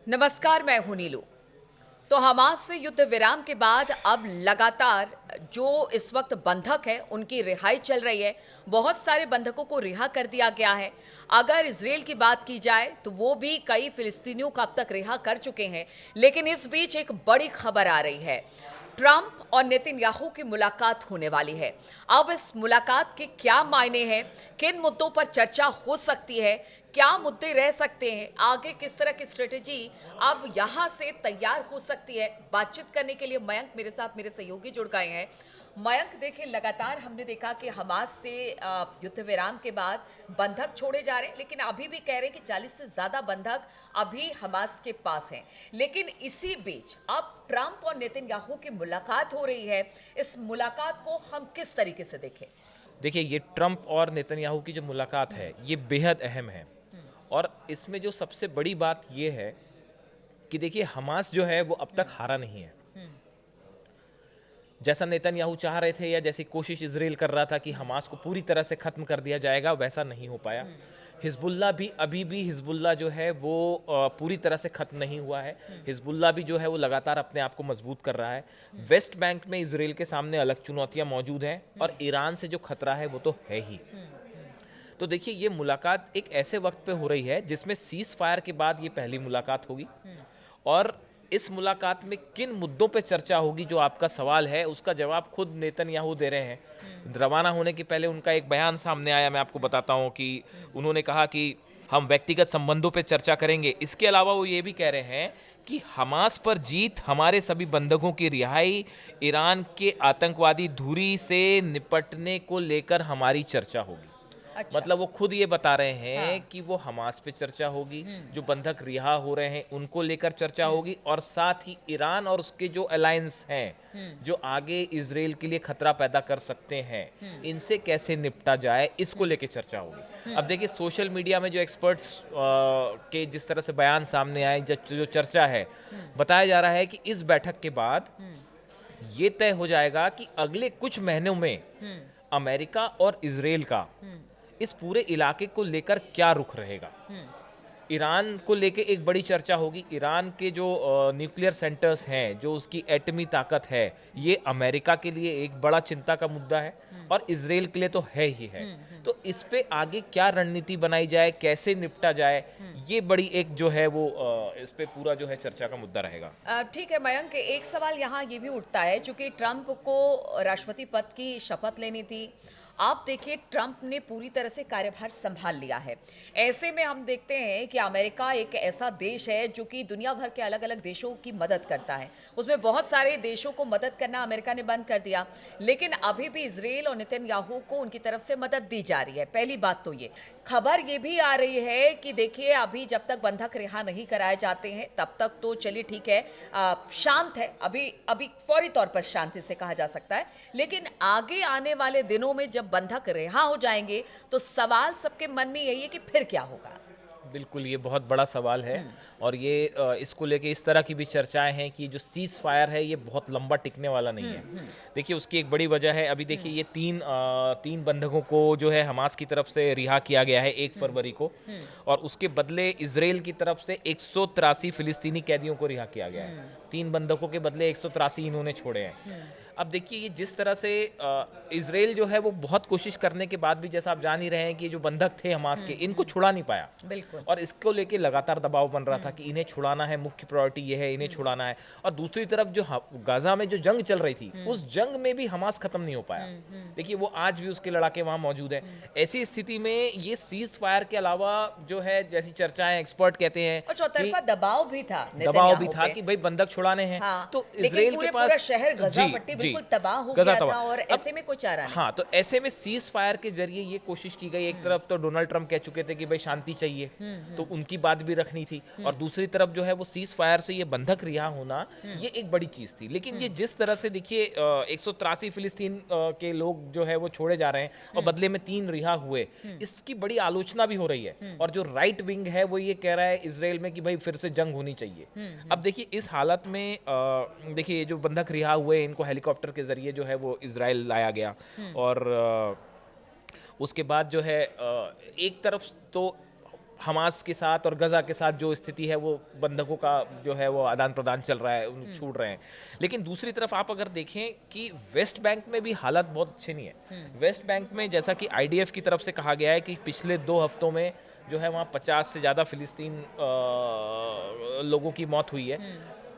नमस्कार, मैं हूं नीलू। तो हमास से युद्ध विराम के बाद अब लगातार जो इस वक्त बंधक है उनकी रिहाई चल रही है। बहुत सारे बंधकों को रिहा कर दिया गया है। अगर इजराइल की बात की जाए तो वो भी कई फिलिस्तीनियों को अब तक रिहा कर चुके हैं। लेकिन इस बीच एक बड़ी खबर आ रही है। ट्रंप और नेतन्याहू की मुलाकात होने वाली है। अब इस मुलाकात के क्या मायने हैं, किन मुद्दों पर चर्चा हो सकती है, क्या मुद्दे रह सकते हैं, आगे किस तरह की स्ट्रेटेजी अब यहां से तैयार हो सकती है, बातचीत करने के लिए मयंक मेरे साथ मेरे सहयोगी जुड़ गए हैं। मयंक, देखिए, लगातार हमने देखा कि हमास से युद्ध विराम के बाद बंधक छोड़े जा रहे हैं, लेकिन अभी भी कह रहे हैं कि 40 से ज्यादा बंधक अभी हमास के पास हैं। लेकिन इसी बीच अब ट्रंप और नेतन्याहू की मुलाकात हो रही है। इस मुलाकात को हम किस तरीके से देखें? देखिए, ये ट्रंप और नेतन्याहू की जो मुलाकात है ये बेहद अहम है। और इसमें जो सबसे बड़ी बात ये है कि देखिए, हमास जो है वो अब तक हारा नहीं है। जैसा नेतन्याहू चाह रहे थे या जैसी कोशिश इजराइल कर रहा था कि हमास को पूरी तरह से ख़त्म कर दिया जाएगा, वैसा नहीं हो पाया। हिजबुल्ला भी अभी भी हिजबुल्ला जो है वो पूरी तरह से ख़त्म नहीं हुआ है। हिजबुल्ला भी जो है वो लगातार अपने आप को मजबूत कर रहा है। वेस्ट बैंक में इजराइल के सामने अलग चुनौतियां मौजूद हैं और ईरान से जो खतरा है वो तो है ही। तो देखिए, ये मुलाकात एक ऐसे वक्त पे हो रही है जिसमें सीज फायर के बाद ये पहली मुलाकात होगी। और इस मुलाकात में किन मुद्दों पे चर्चा होगी, जो आपका सवाल है उसका जवाब खुद नेतन्याहू दे रहे हैं। रवाना होने के पहले उनका एक बयान सामने आया, मैं आपको बताता हूँ कि उन्होंने कहा कि हम व्यक्तिगत संबंधों पे चर्चा करेंगे। इसके अलावा वो ये भी कह रहे हैं कि हमास पर जीत, हमारे सभी बंधकों की रिहाई, ईरान के आतंकवादी धुरी से निपटने को लेकर हमारी चर्चा होगी। अच्छा। मतलब वो खुद ये बता रहे हैं हाँ। कि वो हमास पे चर्चा होगी, जो बंधक रिहा हो रहे हैं उनको लेकर चर्चा होगी, और साथ ही ईरान और उसके जो अलायंस हैं जो आगे इजराइल के लिए खतरा पैदा कर सकते हैं, इनसे कैसे निपटा जाए, इसको लेकर चर्चा होगी। अब देखिए, सोशल मीडिया में जो एक्सपर्ट्स के जिस तरह से बयान सामने आए, जो चर्चा है, बताया जा रहा है कि इस बैठक के बाद ये तय हो जाएगा कि अगले कुछ महीनों में अमेरिका और इजराइल का इस पूरे इलाके को लेकर क्या रुख रहेगा। ईरान को लेके एक बड़ी चर्चा होगी। ईरान के जो न्यूक्लियर सेंटर्स हैं, जो उसकी एटमी ताकत है, ये अमेरिका के लिए एक बड़ा चिंता का मुद्दा है और इजराइल के लिए तो है ही है। तो इस पे आगे क्या रणनीति बनाई जाए, कैसे निपटा जाए, ये बड़ी एक जो है वो इस पे पूरा जो है चर्चा का मुद्दा रहेगा। ठीक है मयंक, एक सवाल यहाँ ये भी उठता है, चूंकि ट्रंप को राष्ट्रपति पद की शपथ लेनी थी। आप देखिए, ट्रंप ने पूरी तरह से कार्यभार संभाल लिया है। ऐसे में हम देखते हैं कि अमेरिका एक ऐसा देश है जो कि दुनिया भर के अलग अलग देशों की मदद करता है। उसमें बहुत सारे देशों को मदद करना अमेरिका ने बंद कर दिया। लेकिन अभी भी इजराइल और नेतन्याहू को उनकी तरफ से मदद दी जा रही है। पहली बात तो ये खबर ये भी आ रही है कि देखिए, अभी जब तक बंधक रिहा नहीं कराए जाते हैं तब तक तो चलिए ठीक है, शांत है। अभी अभी फौरी तौर पर शांति से कहा जा सकता है। लेकिन आगे आने वाले दिनों में जब बंधक रिहा हो जाएंगे तो सवाल सबके मन में यही है कि फिर क्या होगा। बिल्कुल, ये बहुत बड़ा सवाल है। और ये इसको लेके इस तरह की भी चर्चाएं हैं कि जो सीज फायर है ये बहुत लंबा टिकने वाला नहीं है। देखिए, उसकी एक बड़ी वजह है, अभी देखिए ये तीन बंधकों को जो है हमास की तरफ से रिहा किया गया है 1 फरवरी को, और उसके बदले इजराइल की तरफ से 183 फिलिस्तीनी कैदियों को रिहा किया गया है। 3 बंधकों के बदले 183 इन्होंने छोड़े हैं। अब देखिए, ये जिस तरह से इजराइल जो है वो बहुत कोशिश करने के बाद भी, जैसा आप जान ही रहे हैं कि ये जो बंधक थे हमास के, इनको छुड़ा नहीं पाया। बिल्कुल। और इसको लेके लगातार दबाव बन रहा था कि इन्हें छुड़ाना है, मुख्य प्रायोरिटी ये है, इन्हें छुड़ाना है। और दूसरी तरफ जो गाजा में जो जंग चल रही थी, उस जंग में भी हमास खत्म नहीं हो पाया। देखिए, वो आज भी उसके लड़ाके वहां मौजूद है। ऐसी स्थिति में ये सीज फायर के अलावा जो है, जैसी चर्चाएं, एक्सपर्ट कहते हैं और चौतरफा दबाव भी था, दबाव भी नेतन्याहू था पे। कि भाई बंधक छुड़ाने हैं। हाँ, तो लेकिन इजराइल के पूरा पास शहर गजा पट्टी जी बिल्कुल तबाह हो गजा गया तबाह। था, और अब ऐसे में कोई चारा नहीं। हाँ, तो ऐसे में सीज फायर के जरिए ये कोशिश की गई। एक तरफ तो डोनाल्ड ट्रंप कह चुके थे कि भाई शांति चाहिए, तो उनकी बात भी रखनी थी। और दूसरी तरफ जो है वो सीज फायर से ये बंधक रिहा होना, ये एक बड़ी चीज थी। लेकिन ये जिस तरह से देखिए, 183 फिलिस्तीन के लोग जो है वो छोड़े जा रहे हैं और बदले में 3 रिहा हुए, इसकी बड़ी आलोचना भी हो रही है। और जो राइट विंग है वो ये कह रहा है इजराइल में कि भाई फिर से जंग होनी चाहिए। अब देखिए, इस हालत में देखिए, ये जो बंधक रिहा हुए इनको हेलीकॉप्टर के जरिए जो है वो इजराइल लाया गया। और उसके बाद जो है एक तरफ तो हमास के साथ और गजा के साथ जो स्थिति है वो बंधकों का जो है वो आदान प्रदान चल रहा है, छूट रहे हैं। लेकिन दूसरी तरफ आप अगर देखें कि वेस्ट बैंक में भी हालत बहुत अच्छी नहीं है। वेस्ट बैंक में जैसा कि आईडीएफ की तरफ से कहा गया है कि पिछले 2 हफ्तों में जो है वहाँ 50 से ज़्यादा फिलिस्तीन लोगों की मौत हुई है।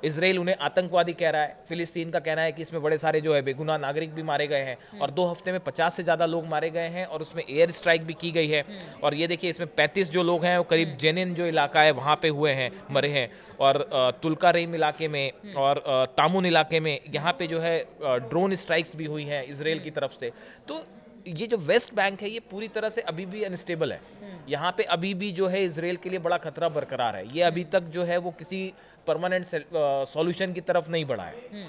इजराइल उन्हें आतंकवादी कह रहा है, फिलिस्तीन का कहना है कि इसमें बड़े सारे जो है बेगुनाह नागरिक भी मारे गए हैं और 2 हफ्ते में 50 से ज़्यादा लोग मारे गए हैं और उसमें एयर स्ट्राइक भी की गई है। और ये देखिए इसमें 35 जो लोग हैं वो करीब जेनिन जो इलाका है वहाँ पे हुए हैं, मरे हैं। और तुल्कारेम इलाके में और तामुन इलाके में यहाँ पे जो है ड्रोन स्ट्राइक्स भी हुई हैं इजराइल की तरफ से। तो ये जो वेस्ट बैंक है ये पूरी तरह से अभी भी अनस्टेबल है। यहाँ पे अभी भी जो है इजराइल के लिए बड़ा खतरा बरकरार है। ये अभी तक जो है वो किसी परमानेंट सॉल्यूशन की तरफ नहीं बढ़ा है।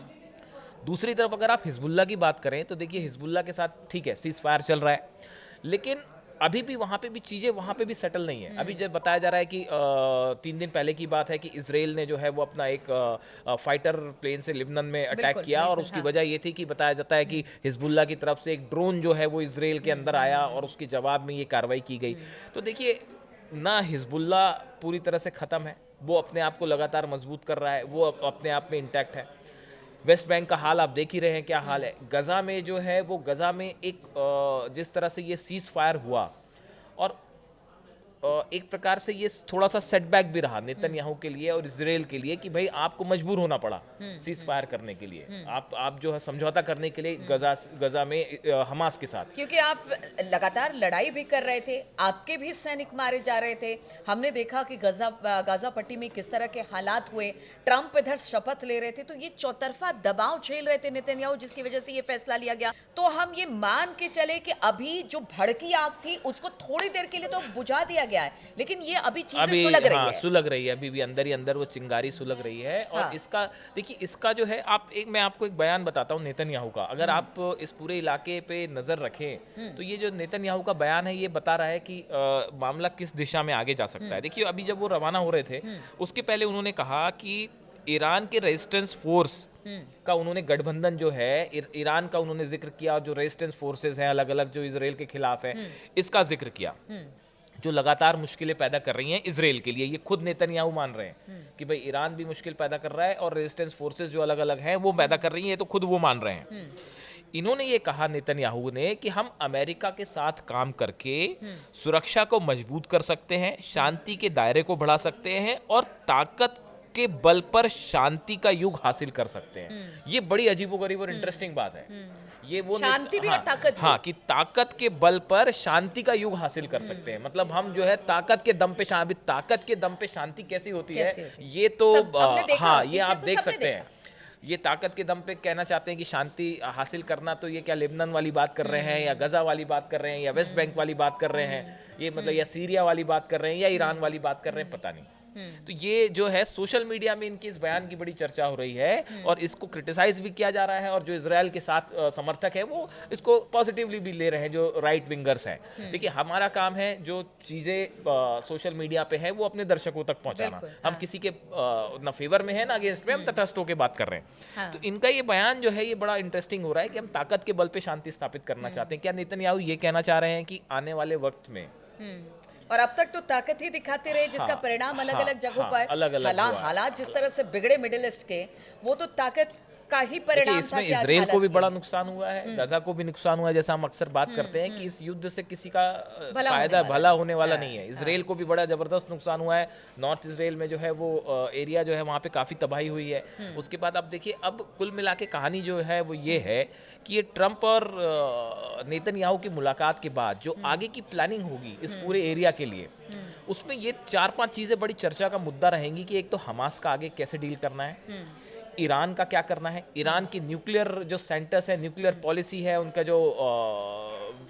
दूसरी तरफ अगर आप हिजबुल्ला की बात करें तो देखिए हिजबुल्ला के साथ ठीक है सीज फायर चल रहा है, लेकिन अभी भी वहाँ पे भी चीज़ें वहाँ पे भी सेटल नहीं है। अभी जब बताया जा रहा है कि 3 दिन पहले की बात है कि इजराइल ने जो है वो अपना एक फाइटर प्लेन से लिबनन में अटैक किया और उसकी वजह ये थी कि बताया जाता है कि हिजबुल्ला की तरफ से एक ड्रोन जो है वो इजराइल के अंदर आया और उसके जवाब में ये कार्रवाई की गई। तो देखिए ना हिजबुल्ला पूरी तरह से ख़त्म है, वो अपने आप को लगातार मजबूत कर रहा है, वो अपने आप में इंटैक्ट है। वेस्ट बैंक का हाल आप देख ही रहे हैं क्या हाल है। गजा में जो है वो गजा में एक जिस तरह से ये सीज फायर हुआ और एक प्रकार से ये थोड़ा सा सेटबैक भी रहा नेतन्याहू के लिए और इजराइल के लिए कि भाई आपको मजबूर होना पड़ा सीज फायर करने के लिए, आप जो है समझौता करने के लिए गजा में हमास के साथ, क्योंकि आप लगातार लड़ाई भी कर रहे थे, आपके भी सैनिक मारे जा रहे थे। हमने देखा कि गाजा पट्टी में किस तरह के हालात हुए, ट्रंप इधर शपथ ले रहे थे, तो ये चौतरफा दबाव झेल रहे थे नेतन्याहू, जिसकी वजह से ये फैसला लिया गया। तो हम ये मान के चले कि अभी जो भड़की आग थी उसको थोड़ी देर के लिए तो बुझा दिया गया है, लेकिन ये अभी चीजें सुलग रही है। सुलग रही है, अभी भी अंदर ही अंदर वो चिंगारी सुलग रही है। और इसका देखिए इसका जो है मैं आपको एक बयान बताता हूँ नेतन्याहू का। अगर आप इस पूरे इलाके पे नजर रखें तो ये जो नेतन्याहू का बयान है ये बता रहा है कि मामला किस दिशा में आगे जा सकता है। देखिए अभी जब वो रवाना हो रहे थे उसके पहले उन्होंने कहा कि ईरान के रेजिस्टेंस फोर्स का उन्होंने गठबंधन जो है ईरान का उन्होंने जिक्र किया, जो रेजिस्टेंस फोर्सेस हैं अलग अलग जो इजराइल के खिलाफ है इसका जिक्र किया, जो लगातार मुश्किलें पैदा कर रही हैं इजराइल के लिए। ये खुद नेतन्याहू मान रहे हैं कि भाई ईरान भी मुश्किल पैदा कर रहा है और रेजिस्टेंस फोर्सेस जो अलग अलग हैं वो पैदा कर रही हैं, तो खुद वो मान रहे हैं। इन्होंने ये कहा नेतन्याहू ने कि हम अमेरिका के साथ काम करके सुरक्षा को मजबूत कर सकते हैं, शांति के दायरे को बढ़ा सकते हैं और ताकत के बल पर शांति का युग हासिल कर सकते हैं। ये बड़ी अजीबोगरीब और इंटरेस्टिंग बात है। ये वो शांति भी और ताकत भी। हाँ, कि ताकत के बल पर शांति का युग हासिल कर सकते हैं। मतलब हम जो है ताकत के दम पे शांति, ताकत के दम पे शांति कैसी होती है ये तो हाँ ये आप देख सकते हैं। ये ताकत के दम पे कहना चाहते हैं कि शांति हासिल करना, तो ये क्या लेबनान वाली बात कर रहे हैं या गजा वाली बात कर रहे हैं या वेस्ट बैंक वाली बात कर रहे हैं, ये मतलब या सीरिया वाली बात कर रहे हैं या ईरान वाली बात कर रहे हैं, पता नहीं। तो ये जो है सोशल मीडिया में इनके इस बयान की बड़ी चर्चा हो रही है और इसको क्रिटिसाइज भी किया जा रहा है और जो इजराइल के साथ समर्थक है वो इसको पॉजिटिवली भी ले रहे हैं, जो राइट विंगर्स हैं। देखिए हमारा काम है जो चीज़ें सोशल मीडिया पे है वो अपने दर्शकों तक पहुंचाना। हम किसी के ना फेवर में है ना अगेंस्ट में, हम तटस्थ होकर बात कर रहे हैं। तो इनका ये बयान जो है ये बड़ा इंटरेस्टिंग हो रहा है कि हम ताकत के बल पे शांति स्थापित करना चाहते हैं। क्या नेतन्याहू ये कहना चाह रहे हैं कि आने वाले वक्त में, और अब तक तो ताकत ही दिखाते रहे जिसका परिणाम अलग अलग जगहों पर हालात जिस तरह से बिगड़े मिडिल ईस्ट के, वो तो ताकत का ही परिणाम था। इसमें इजराइल को भी बड़ा नुकसान हुआ है, गजा को भी नुकसान हुआ है। जैसा हम अक्सर बात करते हैं कि इस युद्ध से किसी का भला होने वाला नहीं है। इजराइल को भी बड़ा जबरदस्त नुकसान हुआ है। नॉर्थ इजराइल में जो है वो एरिया जो है वहाँ पे काफी तबाही हुई है। उसके बाद अब देखिए अब कुल मिला के कहानी जो है वो ये है कि ये ट्रंप और नेतन्याहू की मुलाकात के बाद जो आगे की प्लानिंग होगी इस पूरे एरिया के लिए, उसमें ये 4-5 चीजें बड़ी चर्चा का मुद्दा रहेंगी कि एक तो हमास का आगे कैसे डील करना है, ईरान का क्या करना है, ईरान की न्यूक्लियर जो सेंटर्स है, न्यूक्लियर पॉलिसी है, उनका जो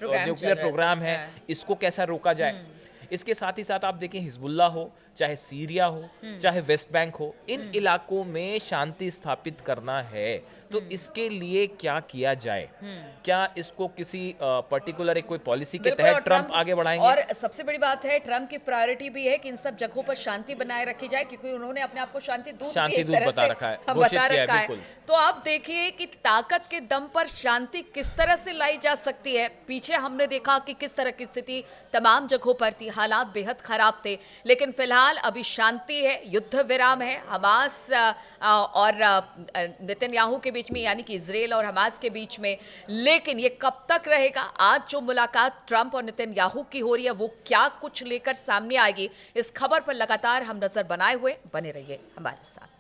न्यूक्लियर प्रोग्राम है, इसको कैसा रोका जाए। इसके साथ ही साथ आप देखें हिजबुल्ला हो, चाहे सीरिया हो, चाहे वेस्ट बैंक हो, इन इलाकों में शांति स्थापित करना है तो इसके लिए क्या किया जाए। क्या इसको किसी पर्टिकुलर एक कोई पॉलिसी के तहत ट्रंप आगे बढ़ाएंगे? और सबसे बड़ी बात है ट्रंप की प्रायोरिटी भी है कि इन सब जगहों पर शांति बनाए रखी जाए, क्योंकि उन्होंने अपने आप को शांति दूत बता रखा है। तो आप देखिए कि ताकत के दम पर शांति किस तरह से लाई जा सकती है। पीछे हमने देखा कि किस तरह की स्थिति तमाम जगहों पर थी। हालात बेहद खराब थे, लेकिन फिलहाल अभी शांति है, युद्ध विराम है हमास और नेतन्याहू के बीच में, यानी कि इजराइल और हमास के बीच में। लेकिन ये कब तक रहेगा? आज जो मुलाकात ट्रंप और नेतन्याहू की हो रही है वो क्या कुछ लेकर सामने आएगी, इस खबर पर लगातार हम नजर बनाए हुए, बने रहिए हमारे साथ।